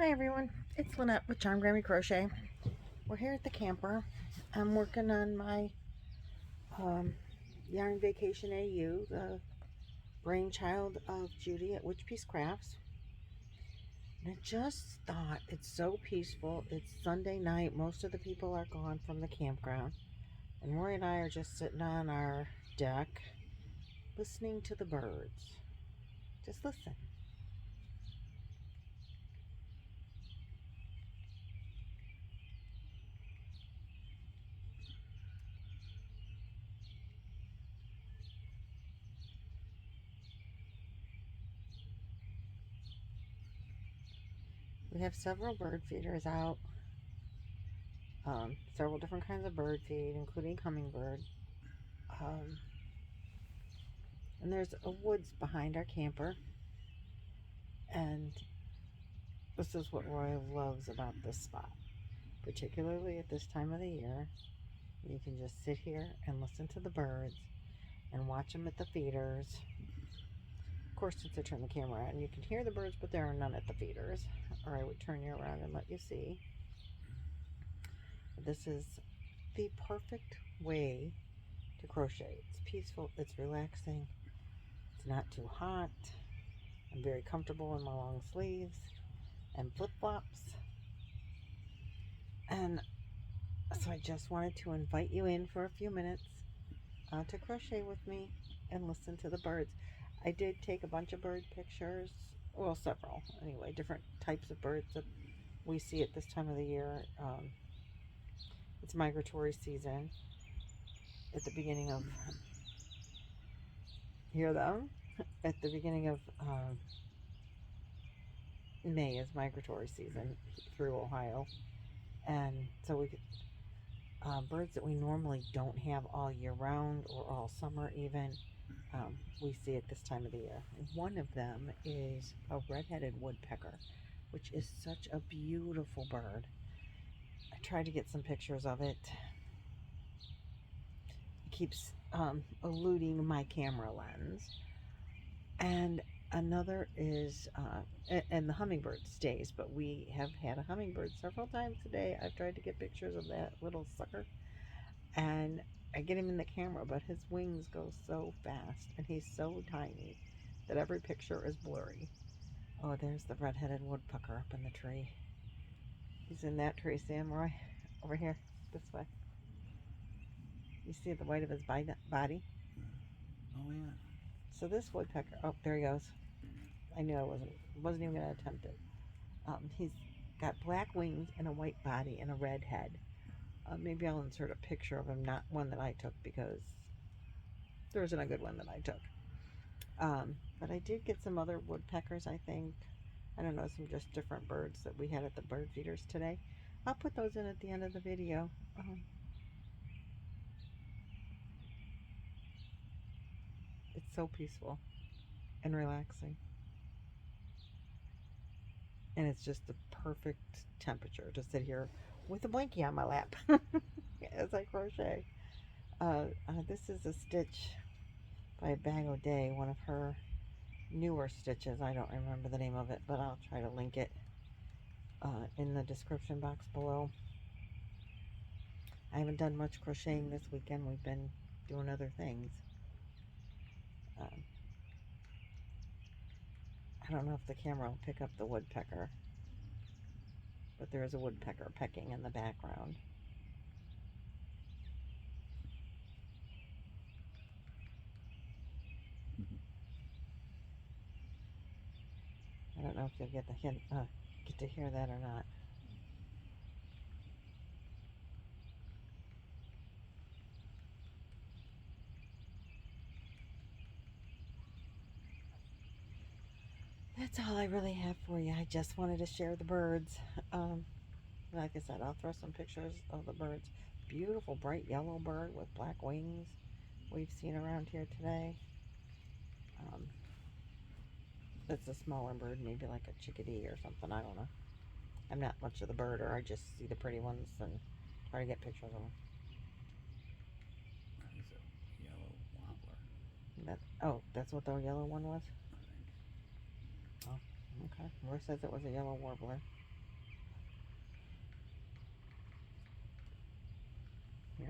Hi everyone, it's Lynette with Charm Grammy Crochet. We're here at the camper. I'm working on my Yarn Vacation AU, the brainchild of Judy at Witch Piece Crafts. And I just thought it's so peaceful. It's Sunday night. Most of the people are gone from the campground. And Roy and I are just sitting on our deck listening to the birds. Just listen. We have several bird feeders out. Several different kinds of bird feed, including hummingbird. And there's a woods behind our camper. And this is what Roy loves about this spot, particularly at this time of the year. You can just sit here and listen to the birds and watch them at the feeders. Of course, since I turn the camera on, you can hear the birds, but there are none at the feeders. Or I would turn you around and let you see. This is the perfect way to crochet. It's peaceful, it's relaxing, it's not too hot. I'm very comfortable in my long sleeves and flip-flops. And so I just wanted to invite you in for a few minutes to crochet with me and listen to the birds. I did take a bunch of bird pictures, well, several anyway, different types of birds that we see at this time of the year. It's migratory season at the beginning of, hear them? At the beginning of May is migratory season through Ohio. And so we could, birds that we normally don't have all year round or all summer even, we see at this time of the year. And one of them is a red-headed woodpecker, which is such a beautiful bird. I tried to get some pictures of it. It keeps eluding my camera lens. And another is, and the hummingbird stays, but we have had a hummingbird several times today. I've tried to get pictures of that little sucker, and I get him in the camera, but his wings go so fast, and he's so tiny that every picture is blurry. Oh, there's the red-headed woodpecker up in the tree. He's in that tree, Sam, Roy, over here, this way. You see the white of his body? Oh, yeah. So this woodpecker, oh, there he goes. I knew I wasn't even going to attempt it. He's got black wings and a white body and a red head. Maybe I'll insert a picture of him, not one that I took, because there isn't a good one that I took. But I did get some other woodpeckers, I think. I don't know, some just different birds that we had at the bird feeders today. I'll put those in at the end of the video. It's so peaceful and relaxing. And it's just the perfect temperature to sit here with a blankie on my lap as I crochet. This is a stitch by Bag O'Day, one of her newer stitches. I don't remember the name of it, but I'll try to link it in the description box below. I haven't done much crocheting this weekend. We've been doing other things. I don't know if the camera will pick up the woodpecker, but there is a woodpecker pecking in the background. I don't know if you'll get the hint, get to hear that or not. That's all I really have for you. I just wanted to share the birds. Like I said, I'll throw some pictures of the birds. Beautiful bright yellow bird with black wings we've seen around here today. It's a smaller bird, maybe like a chickadee or something. I don't know. I'm not much of the birder. I just see the pretty ones and try to get pictures of them. That is a yellow wobbler. Oh, that's what the yellow one was? I think. Oh, okay. Roy says it was a yellow warbler.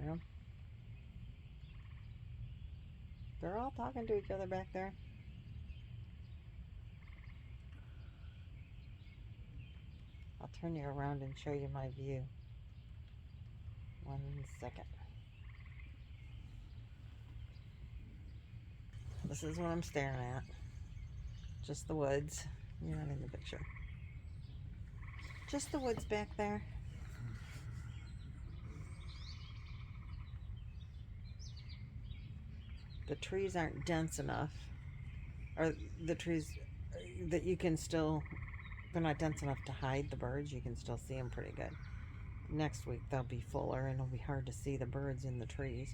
Yeah. They're all talking to each other back there. I'll turn you around and show you my view. 1 second. This is what I'm staring at. Just the woods. You're not in the picture. Just the woods back there. The trees aren't dense enough, or the trees that you can still, they're not dense enough to hide the birds. You can still see them pretty good. Next week they'll be fuller and it'll be hard to see the birds in the trees.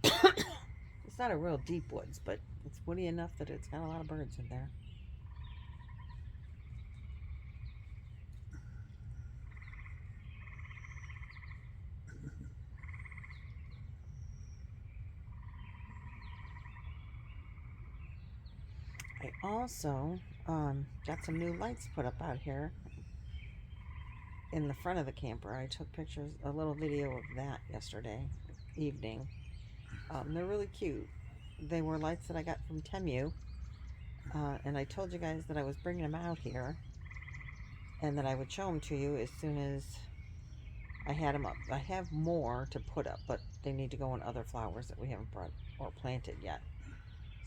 It's not a real deep woods, but it's woody enough that it's got a lot of birds in there. I also got some new lights put up out here in the front of the camper. I took pictures, a little video of that yesterday evening. They're really cute. They were lights that I got from Temu, and I told you guys that I was bringing them out here and that I would show them to you as soon as I had them up. I have more to put up, but they need to go in other flowers that we haven't brought or planted yet.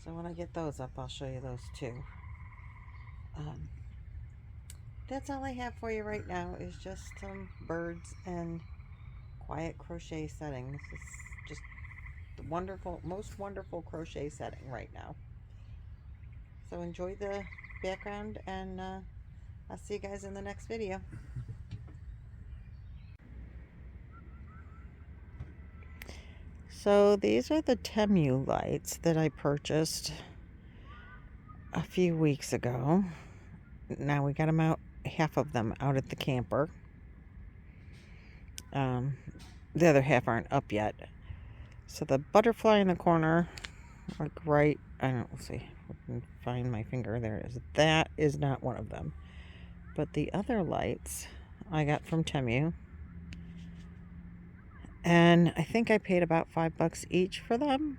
So when I get those up, I'll show you those too. That's all I have for you right now, is just some birds and quiet crochet setting. This is just the most wonderful crochet setting right now. So enjoy the background, and I'll see you guys in the next video. So these are the Temu lights that I purchased a few weeks ago. Now we got them out, half of them out at the camper. The other half aren't up yet. So the butterfly in the corner, like right, I don't see, I can find my finger, there it is. That is not one of them. But the other lights I got from Temu. And I think I paid about $5 each for them.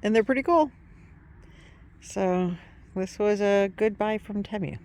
And they're pretty cool. So this was a good buy from Temu.